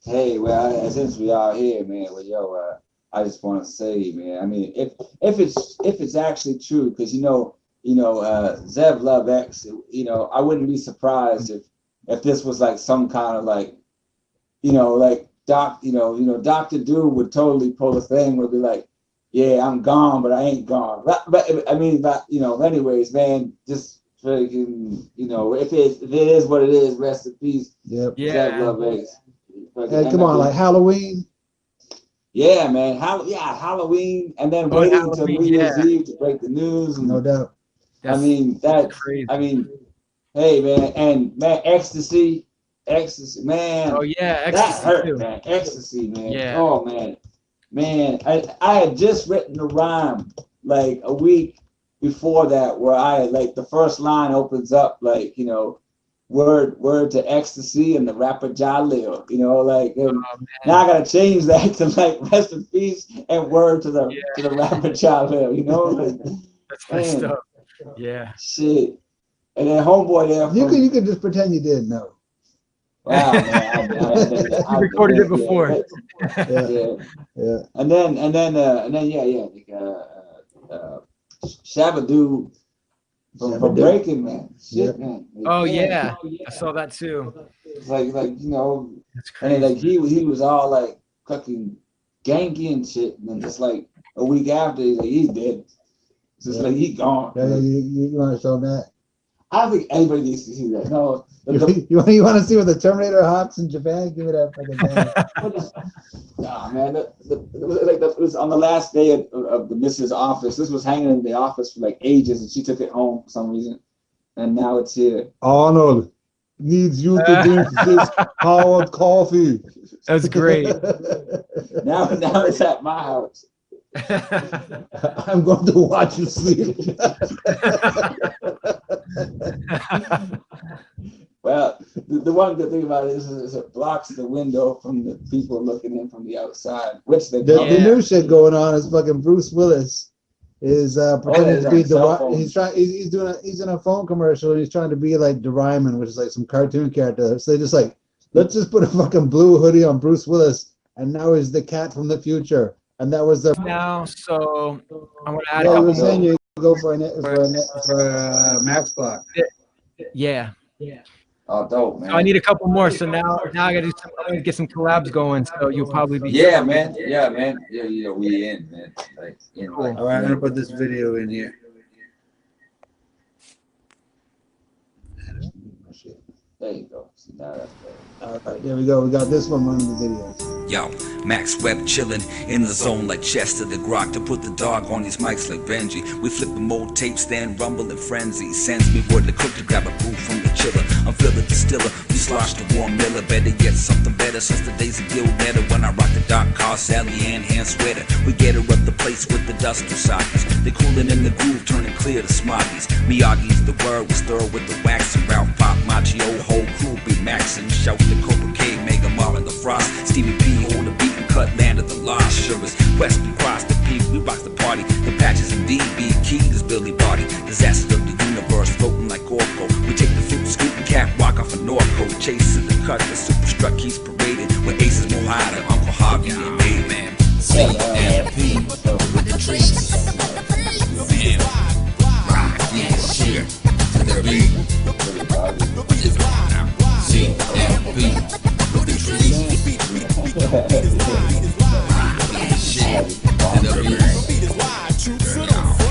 Hey, well, since we are here, man, well, yo, I just want to say, man, I mean, if it's actually true, because Zev Love X, I wouldn't be surprised if this was like some kind of like, like Doctor Doom would totally pull a thing where be like, yeah, I'm gone, but I ain't gone. But I mean, anyways, man, just freaking, if it is what it is, rest in peace, Yep. Zev Yeah. Love X. Hey, come on, like Halloween. Yeah, man. Halloween, and then Oh, waiting until Halloween, New Year's yeah. Eve to break the news. No And doubt. I That's mean, crazy. hey, man, and man, ecstasy, man, Oh yeah, that ecstasy hurt, too. man. Ecstasy, man. Yeah. Oh man. I had just written a rhyme like a week before that, where I like the first line opens up like word to ecstasy and the rapper Jalil, and Oh now I man. gotta change that to like rest in peace and word to the Yeah, to the rapper Jalil, like that's messed man, up. Yeah. shit. And then homeboy there You from could just pretend you didn't know. wow man, You recorded it yeah, before. Yeah, yeah. yeah. And then like Shabba from Shabba-doo. Breaking Man, Yep. shit man, like, Oh damn. yeah, I saw that too. It's like That's and then like crazy. he was all like fucking ganky and shit, and then just like a week after he's dead. It's just Yeah. like he gone. Yeah, Like, you want to show that? I don't think anybody needs to see that. No, You want to see what the Terminator hops in Japan? Give me that fucking nah, man. It was on the last day of the Mrs. Office. This was hanging in the office for like ages, and she took it home for some reason, and now it's here. Arnold needs you to drink this hard coffee. That's great. Now it's at my house. I'm going to watch you sleep. Well, the one good thing about it is it blocks the window from the people looking in from the outside, which they The Yeah. new shit going on is fucking Bruce Willis is pretending to be he's in a phone commercial and he's trying to be like Doraemon, which is like some cartoon character. So they just like, let's just put a fucking blue hoodie on Bruce Willis, and now he's the cat from the future. And that was the Now, so I'm gonna add yeah. a You couple were saying more. you go for Max Block. Yeah. Oh, dope, man. So I need a couple more. So now I gotta do some. I'm gonna get some collabs going. So you'll probably be Yeah, man. Yeah, man. Yeah, we in, man. Like, Cool. All right, I'm gonna put this video in here. There you go. See, now that's better. All right, there we go. We got this one on the video. Yo, Max Webb chillin' in the zone like Chester the Grok to put the dog on these mics like Benji. We flippin' old tapes, then rumble in frenzy. Sends me word to cook to grab a brew from the chiller. I'm feeling distiller, we slosh the warm miller. Better yet, something better since the days of Gil Letter. When I rock the dark car, Sally Ann hand sweater. We get her up the place with the dust to sockets. They coolin' in the groove, turning clear to smoggies. Miyagi's the word, we stir with the wax and Ralph Pop, Machio, whole crew be maxin'. Shout the Cobra K, Mega Mar and the Frost. Stevie P on the beat and cut land of the lost. Sure as West we cross the peak, we rock the party. The patches and DB, Keys, Billy Body. Disaster of the universe, floating like Orko. We take the fruit, scoop and cat, walk off a Norco. Chasing the cut, the super struck keeps paraded. With aces Mohada, Uncle Harvey and Maid Man. C-N-P with the trees. Man, rock, yeah, shit to the beat. C-N-P with the trees.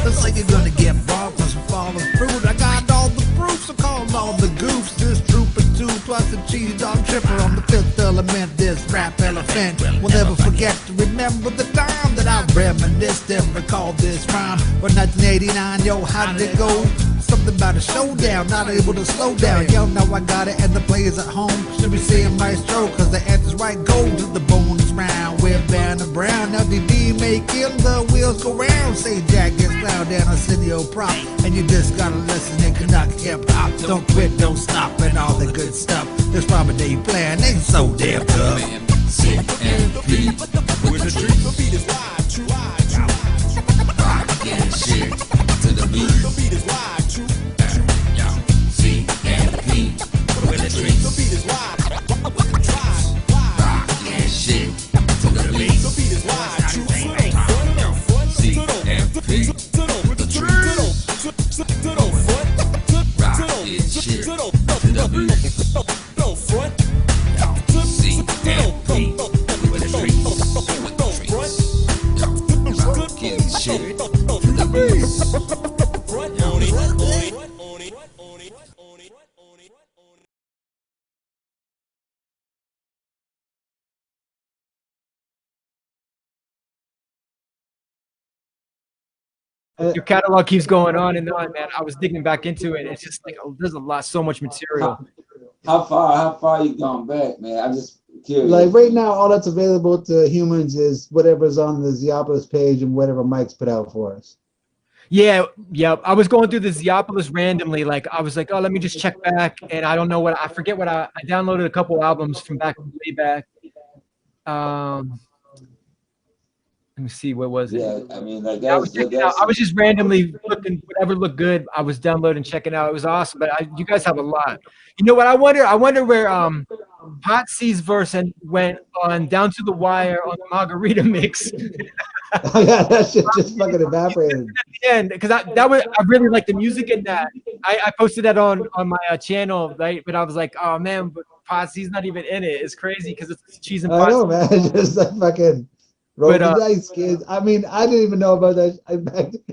Looks like you're gonna get bombed for some falling fruit. I got all the proofs, I called all the goofs. This troop is two plus the cheese dog tripper on the fifth element. This rap elephant will never forget to remember the time that I reminisced and recalled this rhyme. But 1989, yo, how did it go? Something about a showdown, not able to slow down. Yo, now I got it, and the players at home should be seeing my stroke, cause the answer's right. Gold to the bonus round with Banner Brown. Now DD making the wheels go round. Say Jack gets loud and Arsenio prop, and you just gotta listen and conduct hip hop. Don't quit, don't stop, and all the good stuff. This Robert Day plan ain't so damn tough. C-N-P with the trees. Rock, yeah, shit to the beat. C-N-P with the trees. Rock, yeah, beat with the streets. Getting shit to the beat. Your catalog keeps going on and on, man. I was digging back into it. It's just like there's a lot, so much material. How far you gone back, man? I'm just curious. Like right now, all that's available to humans is whatever's on the Zeopolis page and whatever Mike's put out for us. Yeah. I was going through the Zeopolis randomly. Like I was like, oh, let me just check back, and I don't know what I forget what I downloaded a couple albums from back way back. Let me see, what was it? Yeah, I mean, like I was just randomly looking, whatever looked good. I was downloading, checking out. It was awesome, but you guys have a lot. You know what? I wonder where Hot C's verse went on Down to the Wire on the Margarita mix. Oh yeah, that shit just fucking evaporated. At the end, because I really like the music in that. I posted that on my channel, right? But I was like, oh man, but Hot C's not even in it. It's crazy because it's cheese and I know, man. Just like fucking. Roll the dice, kids. I mean, I didn't even know about that.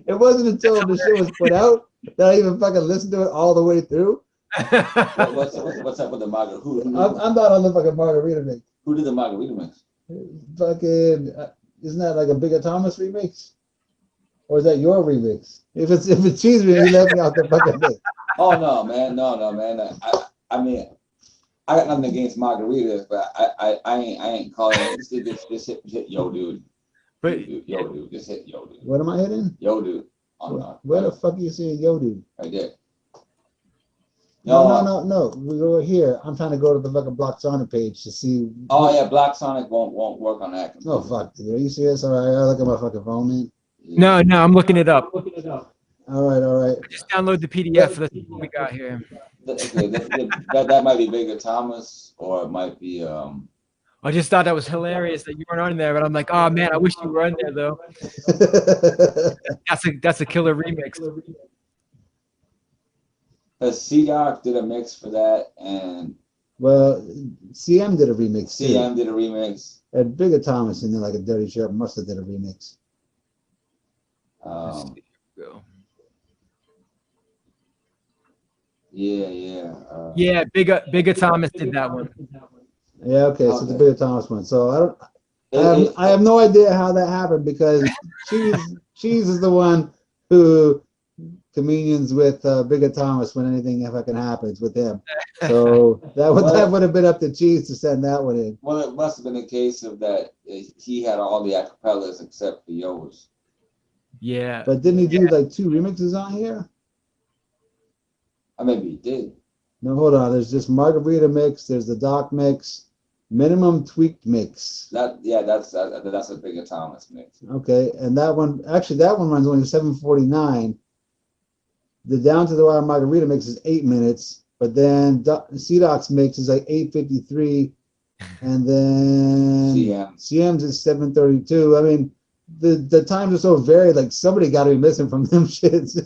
It wasn't until the show was put out that I even fucking listened to it all the way through. What's up with the margarita? I'm not on the fucking margarita mix. Who did the margarita mix? Fucking, isn't that like a Bigger Thomas remix? Or is that your remix? If it's cheese, you left me out the fucking mix. Oh no, man, no, man. I mean, I got nothing against margaritas, but I ain't calling it. Just hit yo, dude. But yo, dude, just hit yo, dude. What am I hitting? Yo, dude. Where the fuck are you saying yo, dude? Right there. No. We go here. I'm trying to go to the fucking Block Sonic page to see. Oh yeah, Black Sonic won't work on that. Oh fuck, dude. Are you serious? All right, I look at my fucking phone, man. No, I'm looking it up. All right. Just download the PDF. That's what we got here. Okay, that might be Bigger Thomas, or it might be I just thought that was hilarious that you weren't on there, but I'm like, oh man, I wish you were on there though. That's a killer remix. C-Doc did a mix for that, and well, CM did a remix. CM did a remix. And Bigger Thomas and then like a Dirty Shirt must have did a remix. Yeah, Bigger Thomas did that one. Yeah, okay, so the Bigger Thomas one. So I have no idea how that happened because Cheese is the one who communions with Bigger Thomas when anything fucking happens with him. So that would have been up to Cheese to send that one in. Well, it must have been a case of that he had all the acapellas except for yours. Yeah. But didn't he do like 2 remixes on here? Maybe he did. No, hold on. There's just Margarita mix. There's the Doc mix. Minimum Tweaked mix. That's a Bigger Thomas mix. Okay, and that one runs only 7:49. The Down to the Wire Margarita mix is 8 minutes, but then C-Doc's mix is like 8:53, and then CM's is 7:32. I mean, the times are so varied. Like somebody got to be missing from them shits.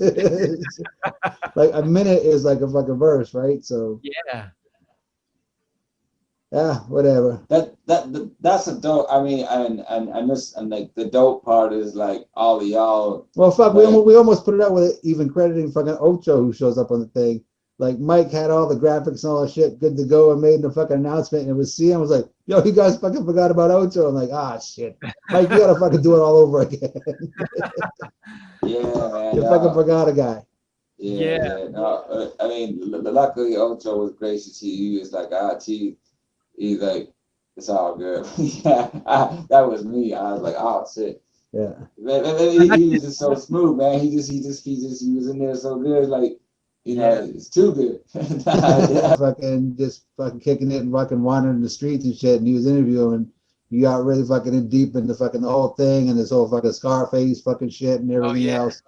Like a minute is like a fucking verse, right? So yeah, whatever. That's a dope. I mean, and like the dope part is like all of y'all. Well, fuck, we almost put it out with even crediting fucking Ocho who shows up on the thing. Like Mike had all the graphics and all that shit good to go and made the fucking announcement, and it was CM was like, "Yo, you guys fucking forgot about Ocho." I'm like, "Ah, shit, Mike, you gotta fucking do it all over again." Yeah, man. You fucking forgot a guy. Yeah. No, I mean, luckily Ocho was gracious. He was like, he's like, it's all good. That was me. I was like, oh shit. Yeah. He was just so smooth, man. He was in there so good, like, you know, it's too good. Fucking just fucking kicking it and fucking wandering the streets and shit. And he was interviewing. You got really fucking in deep into fucking the whole thing and this whole fucking Scarface fucking shit and everything else.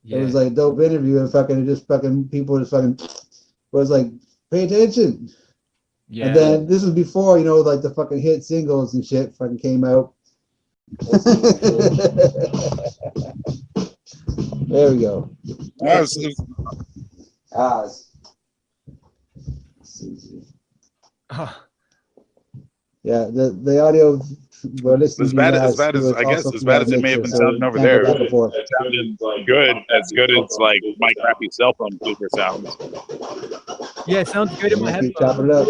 Yeah. It was like a dope interview and fucking just fucking people just fucking was like, pay attention. Yeah. And then this was before, you know, like the fucking hit singles and shit fucking came out. There we go. Yeah, the audio we're listening to as bad as I guess as bad as it may have been sounding over there, it sounded good. As good as like my crappy cell phone speaker sounds. Yeah, it sounds good in my Keep headphones. chopping it up.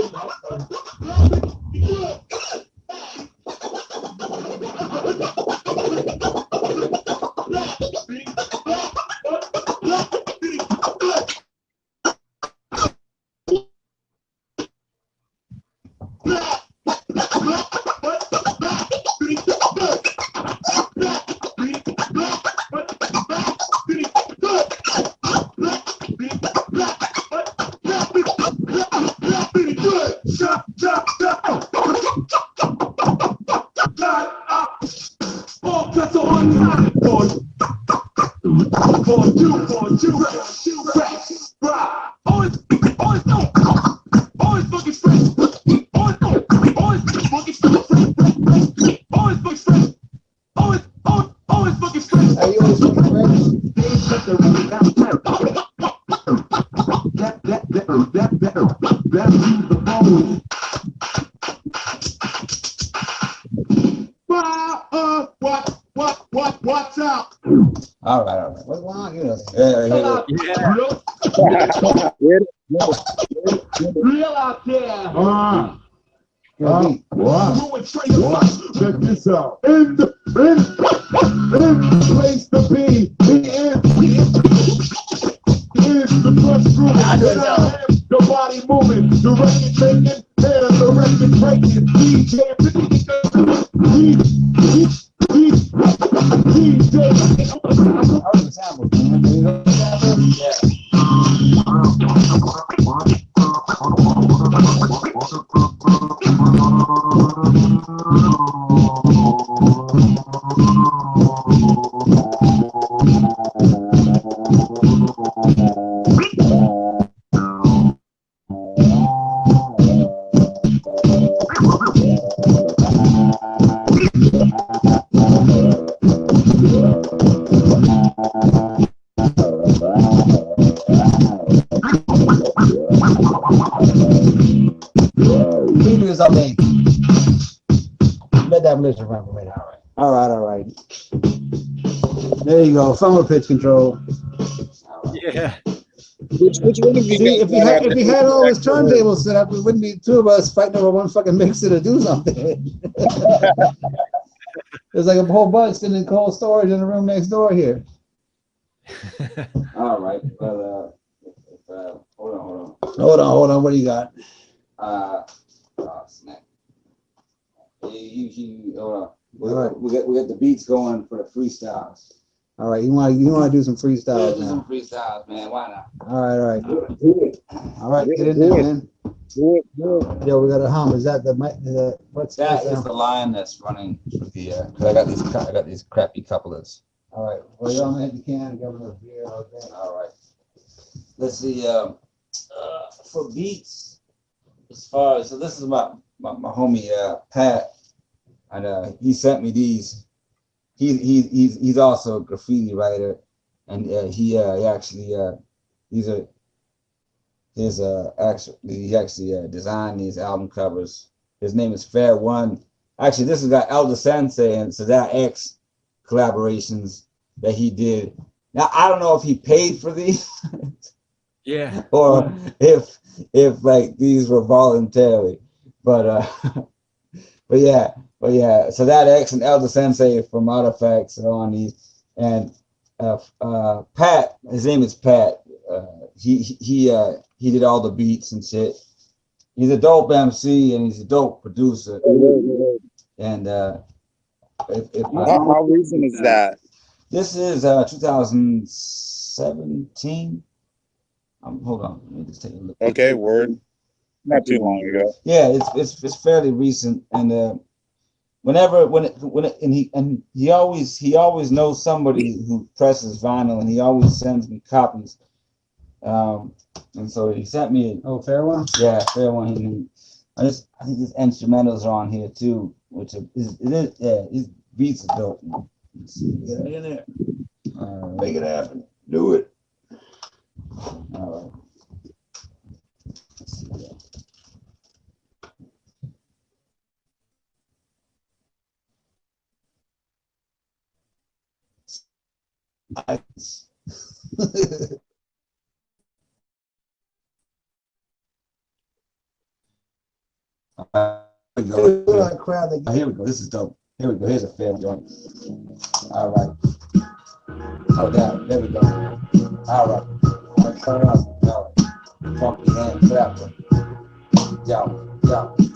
What's up? All right. What's going on here? Real out there. What? Check this out. In the place to be. Is the first group. The body moving, the record taking, and the record breaking. DJ. All right. There you go. Fun with pitch control. Yeah. Which one of you See, if guys we had all this turntable set up, it wouldn't be two of us fighting over one fucking mixer to do something. There's like a whole bunch sitting in cold storage in the room next door here. All right. Well, hold on. What do you got? on. Snap. Hold on. We got the beats going for the freestyles. All right, you want to do some freestyles Do now? some freestyles, man. Why not? All right, get in there, man. Yo, we got a hum. Is that the mic? What's That that? is the line that's running for the. Cause I got these crappy couplers. All right. Well, you don't hit the can. Give them a beer. Okay. All right. Let's see. For beats, as far as this is my homie Pat, and he sent me these. He's also a graffiti writer, and he actually designed these album covers. His name is Fair One. Actually, this has got Elder Sensei and Sadat X collaborations that he did. Now I don't know if he paid for these, Yeah. or if like these were voluntary, but yeah. So that X and Elder Sensei from Artifacts are on these, and Pat, his name is Pat. He did all the beats and shit. He's a dope MC and he's a dope producer. And how recent is that? This is 2017. Hold on, let me just take a look. Okay, word. Not too long ago. Yeah, it's fairly recent, and he always knows somebody who presses vinyl, and he always sends me copies. And so he sent me. Fair One. Yeah, Fair One. And I think his instrumentals are on here too, which his beats are dope. Let's see, get it in there. Make it happen. Do it. All right. Let's see. Ice. Here we go. This is dope. Here we go. Here's a fair joint. All right. Oh, down. There we go. All right. All right. Turn up. All right. Funky hand clapper. Yo.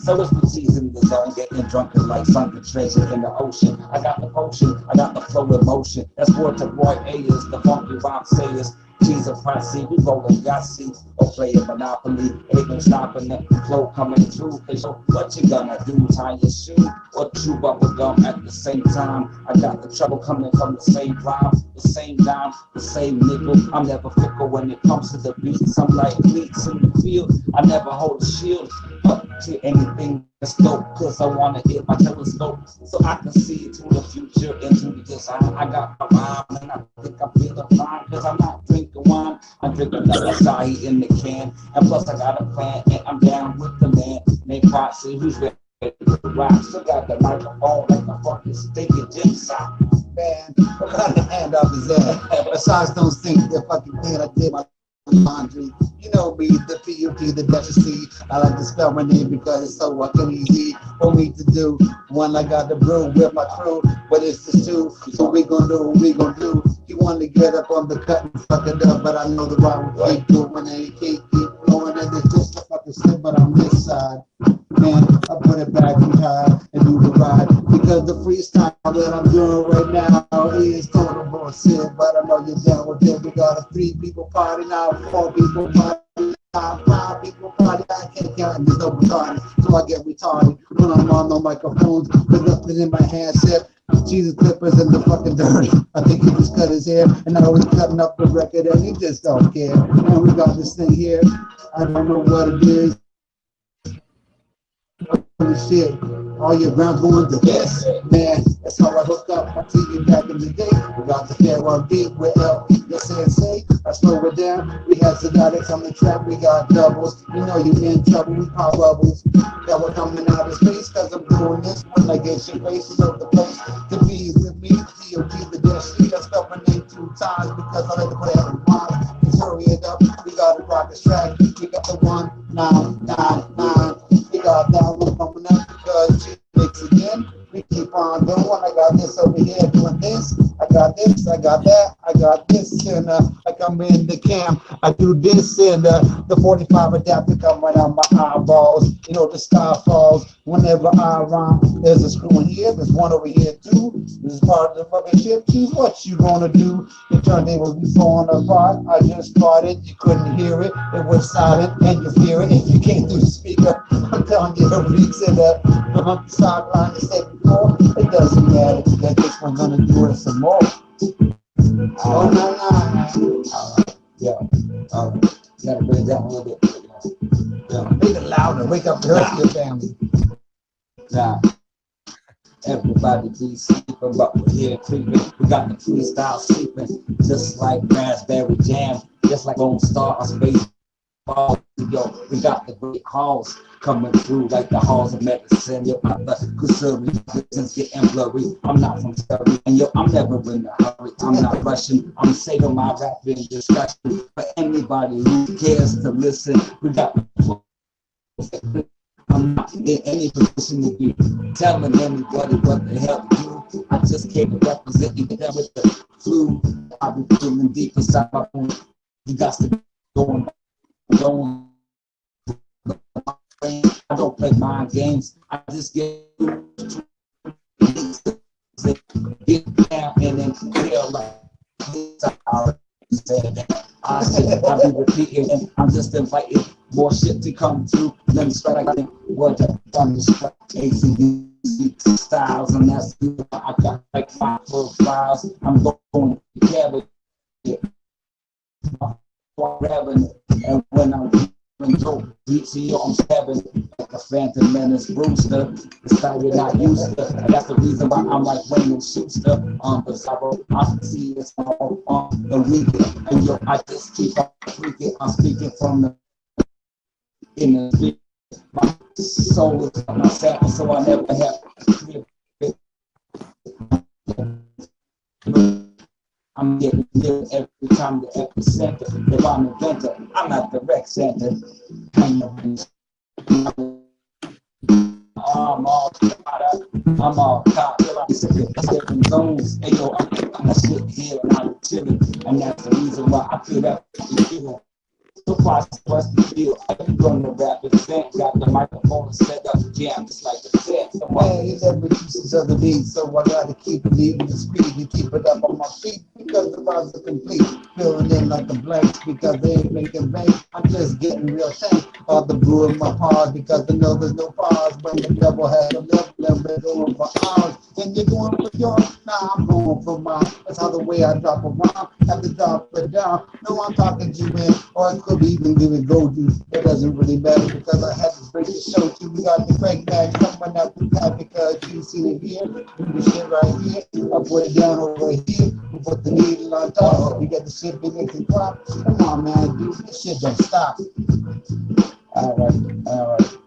So it's the season, the zone, getting drunken like sunken treasure in the ocean. I got the potion, I got the flow of motion. That's word to Roy Ayers, the funky rock sayers. Cheese and pricey, we rollin' Yahtzee or play a Monopoly. Ain't no stopping the flow coming through. So what you gonna do? Tie your shoe or chew bubble gum at the same time? I got the trouble coming from the same rhyme, the same dime, the same nickel. I'm never fickle when it comes to the beats. I'm like beats in the field. I never hold a shield up to anything that's dope, cause I wanna hit my telescope so I can see to the future into the design. I got my rhyme and I think I'm feeling fine, cause I'm not drinking wine, I'm drinking that acai in the can. And plus I got a plan and I'm down with the man named Potsy, who's ready to rock. Still got the microphone like the fucking stinky gym sock. Man, I got the hand off his ass. Besides, don't think they're fucking clean. I did my laundry. You know me, the P-U-P, the Duchessy. I like to spell my name because it's so fucking easy for me to do. One, I got the brew with my crew, but it's just two. So we gon' do what we gon' do. He wanted to get up on the cut and fuck it up, but I know the rhyme will keep doing and he keep flowing. And it's just a fucking slip, but on this side, man, I put it back behind and do the ride. Because the freestyle that I'm doing right now is total bullshit, but I know you're down with it. We got a 3 people party now, 4 people party now, 5 people party. I can't count and there's no retarded, so I get retarded when I'm on the microphones with nothing in my handset. Jesus Clippers in the fucking dirt. I think he just cut his hair and now he's cutting up the record and he just don't care. And we got this thing here. I don't know what it is. Holy shit, all your grounds going to this, man. That's how I hook up my TV back in the day. We got the farewell beat with L. Yes, say, I slow it down. We had Zadatics on the track, we got doubles. You know you in trouble, we pop bubbles. That we're coming out of space, cause I'm doing this. When I get your faces of the place, the B's with me, the DOG, the dash sheet. I spelled my name 2 times because I like to put it in rhymes. Let's hurry it up, we got a rocket track. We got the 1999. We got that one coming up because she makes again. We keep on doing. I got this over here doing this. I got this. I got that. I got this. And I come in the camp. I do this and the 45 adapter come right out my eyeballs. You know the sky falls whenever I rhyme. There's a screw in here. There's one over here too. This is part of the fucking ship. Choose what you gonna do. The turntable be falling apart. I just started. You couldn't hear it. It was silent and you hear it if you came through the speaker. I'm telling you, everybody said that I'm up the sideline and said before. It doesn't matter. That this one's gonna do it some more. Oh no. Yeah. Gotta bring it down a little bit. Yeah. Make it louder. Wake up the rest of your family. Now, everybody be sleeping, but we're here creeping. We got the freestyle sleeping, just like raspberry jam, just like Lone Star Space. Yo, we got the great halls coming through like the halls of medicine. Yo, I'm the Kusuri, business getting blurry. I'm not from Surrey, and yo, I'm never in a hurry. I'm not rushing. I'm saving my rapping discussion for anybody who cares to listen. We got. I'm not in any position to be telling anybody what the hell to do. I just came to represent you there with the flu. I be feeling deep inside my own. You got to go on. I don't play mind games. I just get down and then feel like I be repeating and I'm just inviting more shit to come through. Let me start like what on the strike ACDC styles and that's I got like 5 profiles. I'm going together. And when I'm dope beats, I'm stabbing like a Phantom Menace Brewster. The style you're not used to. And that's the reason why I'm like Wayne and Schuster. But I see it's all on the weekend. And yo, I just keep on freaking. I'm speaking from the inner speaker. My soul is on my sample, so I never have to I'm getting here every time the epicenter. If I'm an inventor, I'm at the rec center. I'm all caught up, I'm all caught up. Different zones. Hey yo, I'm sit here and I'm chilling, and that's the reason why I feel that feeling. So far, what's the deal? I'm gonna rap it, got the microphone set up, jam just like the set. Man, you never produces other beats, so I gotta keep leaving the speed and keep it up on my feet because the rhymes are complete. Filling in like the blanks because they ain't making bank. I'm just getting real tank. All the brew in my pause because I know there's no pause when the devil has a left, never going for hours. And you're going for yours, nah, I'm going for mine. That's how the way I drop a rhyme, have to drop it down. No, I'm talking to you, man, or I could even give it go to. It doesn't really matter because I had to break the show to. We got the crank back coming out the back because you see it here. Do the shit right here. I put it down over here. We put the needle on top. We get the shit big and pop. Come on, man, dude, this shit don't stop. All right, all right.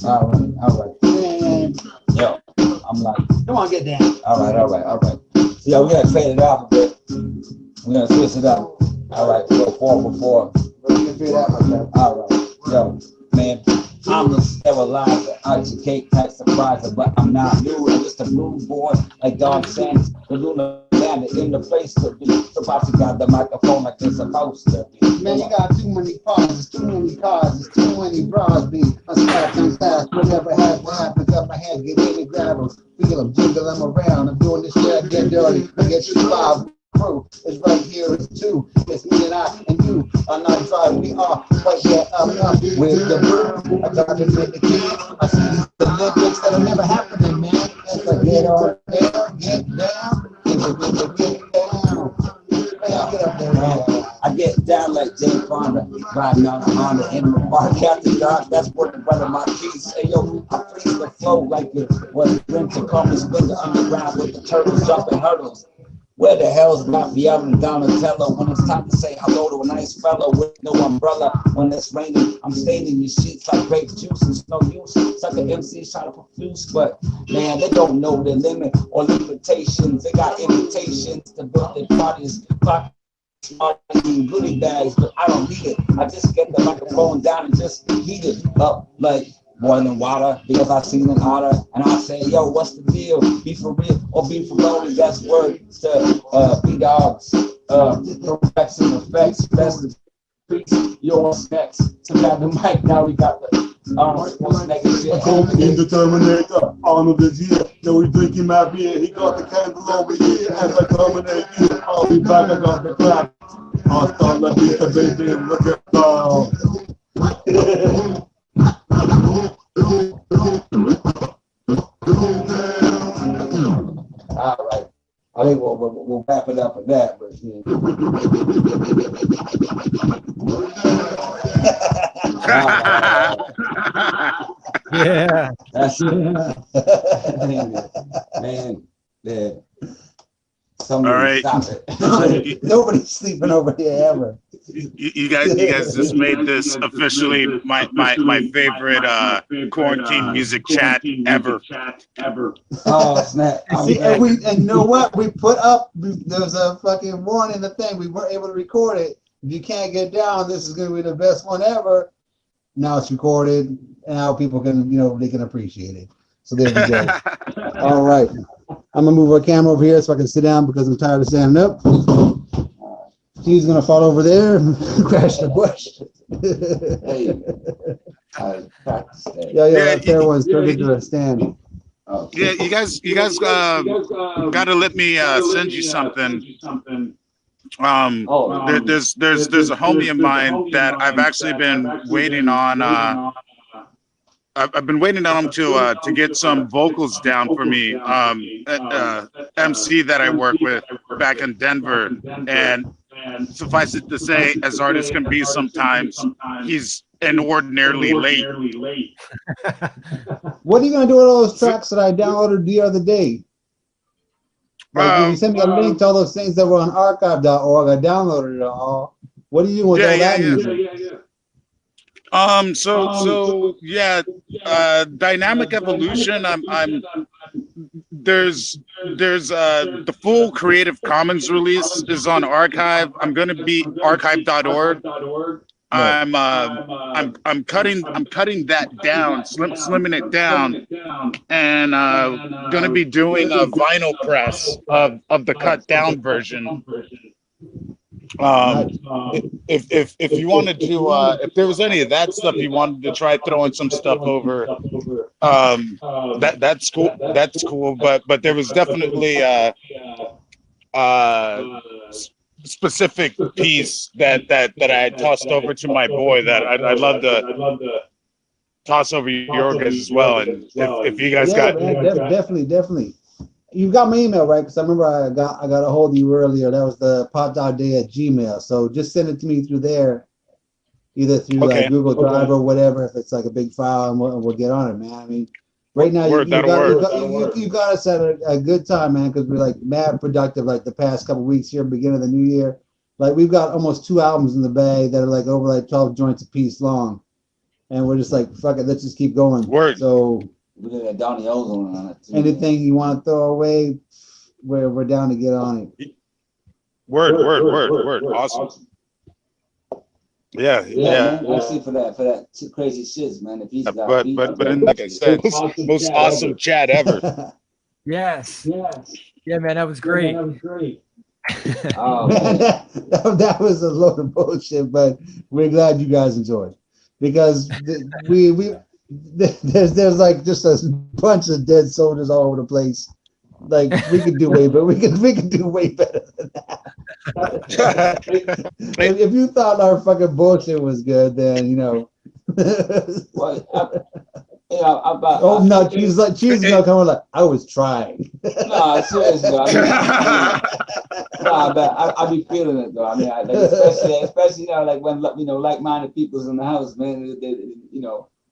All right. And, yo, I'm like, come on, get down. All right. Yeah, we gotta fade it off a bit. We're gonna switch it up. All right, go 4 for 4. All right, yo, man, I'm the sterilizer, educate type surpriser, but I'm not new. I'm just a blue boy like Don Sands, the Luna landed in the place to be. Somebody got the microphone like they're supposed to be. Man, you got too many pauses, too many cars, too many bras. Be a slap and fast, whatever has to happen. Got my hands get in and grab them, feel them, jiggle them around. I'm doing this shit, I get dirty, I get you live. Crew is right here, it's two. It's me and I and you are not driving. We are right here. I'm up with the brew. I got to make the key. I see the Olympics that'll never happen, man. It's like get on there, get down, get down. I get down like Jay Fonda, riding on a Honda in the park. Captain God, that's working brother my keys. Hey yo, I freeze the flow like it was winter. Call me Splinter underground with the turtles jumping hurdles. Where the hell's Raphael and Donatello when it's time to say hello to a nice fellow with no umbrella? When it's raining, I'm staining your sheets like grape juice. It's no use. Sucker MCs trying to profuse, but man, they don't know the limit or limitations. They got invitations to build their parties, and goodie bags, but I don't need it. I just get the microphone down and just heat it up like boiling water because I seen an otter and I say, yo, what's the deal? Be for real or be for lonely? That's words to be dogs. Effects and effects, best peace. Yo, what's next? So got the mic, now we got the what's next? I told him the Terminator, Arnold is here. Yo, he drinking my beer, he got the candle over here. As I terminate you, I'll be back, I got the clap. I'll start like this, baby, and look at that. All right. I think we'll wrap it up with that, but yeah. That's man. Yeah. Somebody all right. Stop it. Nobody's sleeping over here ever. You guys just made this officially my favorite quarantine music chat ever. Oh snap! See, and you know what? We put up. There was a fucking warning. The thing we weren't able to record it. If you can't get down, this is going to be the best one ever. Now it's recorded, and now people can, they can appreciate it. So there we go. All right. I'm going to move our camera over here so I can sit down because I'm tired of standing up. She's going to fall over there and crash the bush. Hey, I practiced that. Yeah, that fair one's turned into a stand. Oh. Yeah, you guys got to let me send you something. There's a homie of mine that I've actually been waiting on. I've been waiting on him to get some vocals down for me. MC that I work with back in Denver, and suffice it to say, as artists can be sometimes, he's inordinately late. What are you gonna do with all those tracks that I downloaded the other day? Like, you sent me a link to all those things that were on archive.org. I downloaded it all. What are you doing with all that music? Dynamic Evolution. There's the full Creative Commons release is on Archive. I'm gonna be archive.org. I'm cutting that down, slimming it down, and gonna be doing a vinyl press of the cut down version. If you wanted to, if there was any of that stuff you wanted to try throwing some stuff over, that's cool. That's cool. But there was definitely specific piece that I had tossed over to my boy that I'd love to toss over your guys as well. And if you guys got definitely. You got my email, right? Because I remember I got a hold of you earlier. That was the potdogday@gmail. So just send it to me through there, either through like Google Drive or whatever. If it's like a big file, and we'll get on it, man. I mean, right now you got us at a good time, man, because we're like mad productive. Like the past couple weeks here, beginning of the new year, like we've got almost 2 albums in the bag that are like over like 12 joints a piece long, and we're just like, fuck it, let's just keep going. So. We got that Donnie Ozone on it too. Anything you want to throw away, we're down to get on it. Word. Awesome. Yeah. Especially for that crazy shit, man. If he's got but like I said, most awesome chat ever. Yes. Yeah, man, that was great. Oh, man, that was a load of bullshit, but we're glad you guys enjoyed, because there's like just a bunch of dead soldiers all over the place. Like we could do way, but we could do way better than that. If you thought our fucking bullshit was good, then you know. Oh no, she's gonna come on like I was trying. No, seriously. I be feeling it though. I mean, especially like when like-minded people's in the house, man.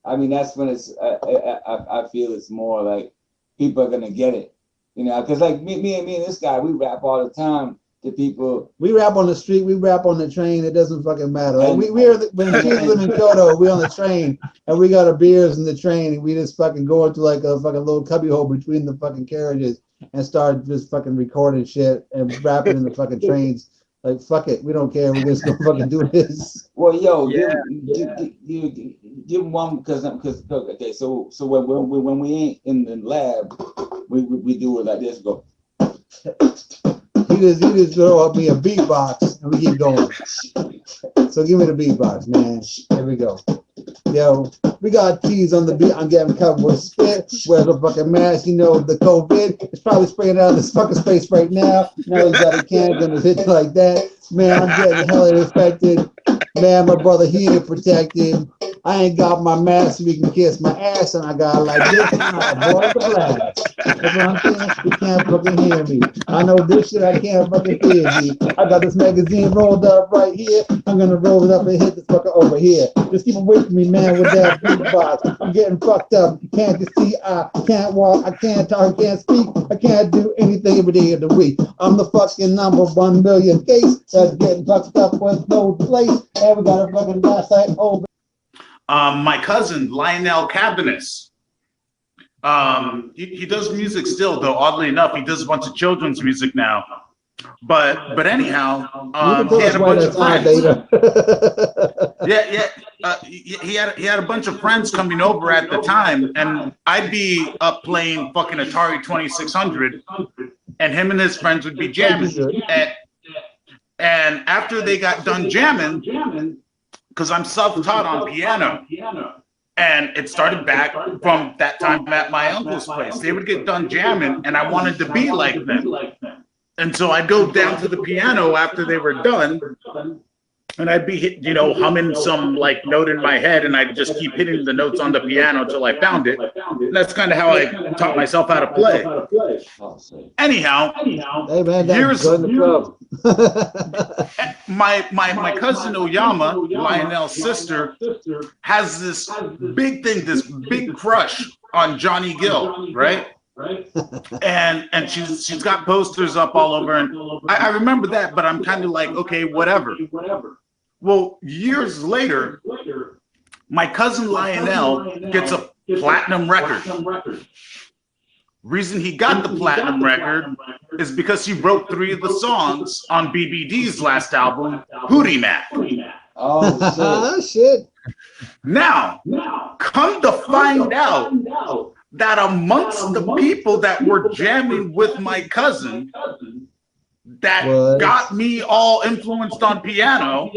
I mean, that's when it's. I feel it's more like people are gonna get it, because like me and this guy, we rap all the time to people. We rap on the street, we rap on the train. It doesn't fucking matter. Like when she's living in Kyoto, we on the train and we got our beers in the train, and we just fucking go into like a fucking little cubbyhole between the fucking carriages and start just fucking recording shit and rapping in the fucking trains. Like fuck it, we don't care. We're just gonna fucking do this. Well, yo, give one because okay. So when we ain't in the lab, we do it like this. Go. He just throw up me a beatbox and we keep going. So give me the beatbox, man. Here we go. Yo, we got cheese on the beat. I'm getting covered with spit. Wear the fucking mask. The COVID. It's probably spraying out of this fucking space right now. Now he's got a can gonna hit like that. Man, I'm getting hella infected. Man, my brother, he ain't protected. I ain't got my mask so we can kiss my ass, and I got like this, and I avoid the blast. That's what I'm saying. You can't fucking hear me. I know this shit, I can't fucking hear me. I got this magazine rolled up right here. I'm gonna roll it up and hit this fucker over here. Just keep away from me, man, with that beatbox. I'm getting fucked up. Can't you see? I can't walk, I can't talk, I can't speak. I can't do anything every day of the week. I'm the fucking number 1 million case that's getting fucked up with no place. And we got a fucking last night over. My cousin Lionel Cabanis. He does music still, though. Oddly enough, he does a bunch of children's music now. But anyhow, he had a bunch of friends. He had a bunch of friends coming over at the time, and I'd be up playing fucking Atari 2600, and him and his friends would be jamming. And after they got done jamming, because I'm self-taught on piano, and it started back from that time at my uncle's place. They would get done jamming, and I wanted to be like them. And so I'd go down to the piano after they were done, and I'd be, you know, humming some like note in my head, and I'd just keep hitting the notes on the piano until I found it. And that's kind of how I taught myself how to play. Anyhow, hey man, years join the club. my cousin Oyama, Lionel's sister, has this big thing, this big crush on Johnny Gill, right? And she's got posters up all over, and I remember that, but I'm kind of like, okay, whatever. Well, years later, my cousin Lionel gets a platinum record. Reason he got the platinum record is because he wrote 3 of the songs on BBD's last album, Hootie Mac. Oh shit. Now, come to find out that amongst the people that were jamming with my cousin that got me all influenced on piano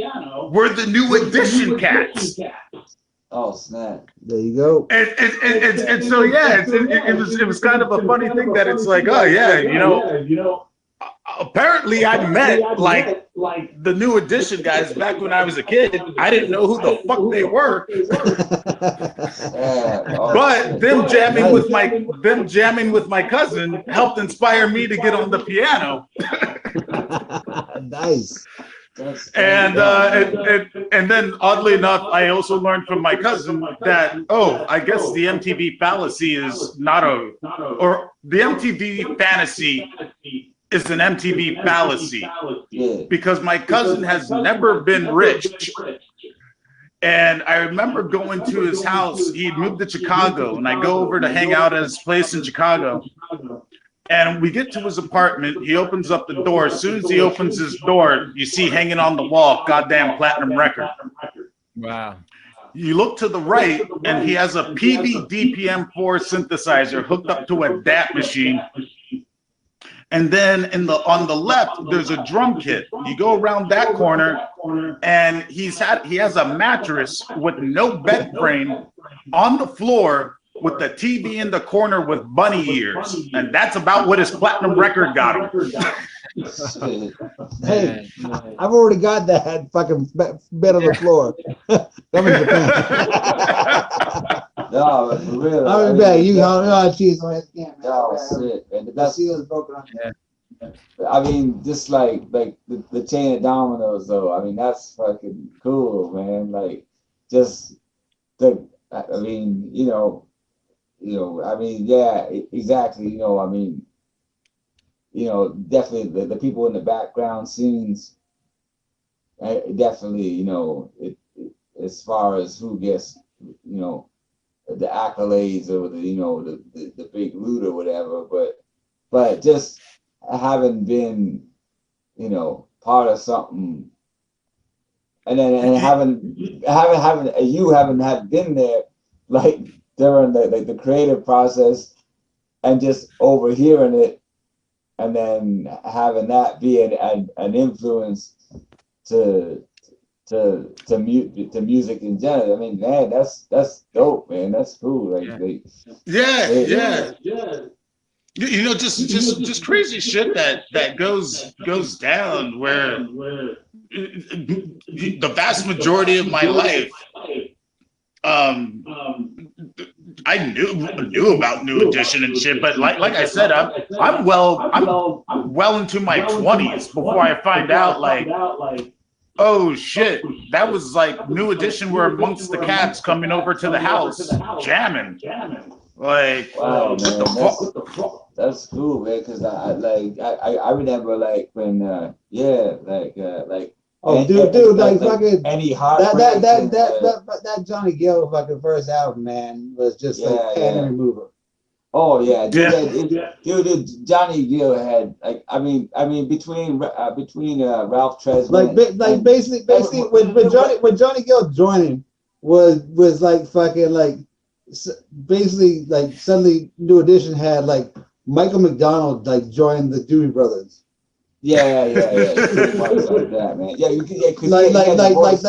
were the New Edition cats. Oh snap! There you go. And so yeah, it was kind of a funny thing that it's like, oh yeah, you know, apparently I met like the New Edition guys back when I was a kid. I didn't know who the fuck they were. But them jamming with my cousin helped inspire me to get on the piano. Nice. And then oddly enough, I also learned from my cousin that, I guess the MTV fallacy is or the MTV fantasy is an MTV fallacy, because my cousin has never been rich. And I remember going to his house. He'd moved to Chicago, and I go over to hang out at his place in Chicago. And we get to his apartment. He opens up the door. As soon as he opens his door, you see hanging on the wall, goddamn platinum record. Wow. You look to the right, and he has a PV DPM-4 synthesizer hooked up to a DAT machine. And then on the left, there's a drum kit. You go around that corner, and he has a mattress with no bed frame on the floor, with the TV in the corner with bunny ears, and that's about what his platinum record got him. Hey, I've already got that fucking bed on the floor. I'm in Japan. No, but for real. I'll be back. You got cheese on his camera. Oh shit, man. The seal is broken on here. I mean, just like the chain of dominoes, though. I mean, that's fucking cool, man. Like, just I mean, I mean, yeah, exactly. I mean, definitely the people in the background scenes, definitely, as far as who gets, the accolades or the big loot or whatever, but just having been, part of something, and then having been there, like, during the creative process, and just overhearing it, and then having that be an influence to music in general. I mean, man, that's dope, man. That's cool. Like, yeah. Just crazy shit that goes down, where the vast majority of my life, I knew about New Edition and shit, but like I said, I'm well into my 20s before I find out, like, oh shit, that was like New Edition were amongst the cats coming over to the house jamming. Like, wow, man, that's cool, man. Because I remember, like, when like fucking any hard that Johnny Gill fucking first album, man, was just like cannon remover. Oh yeah, dude, Johnny Gill had, like, I mean between Ralph Tresvant, like basically when Johnny Gill joining was like fucking like basically like suddenly New Edition had like Michael McDonald like joined the Doobie Brothers. Yeah, pretty much like that, man. Yeah, like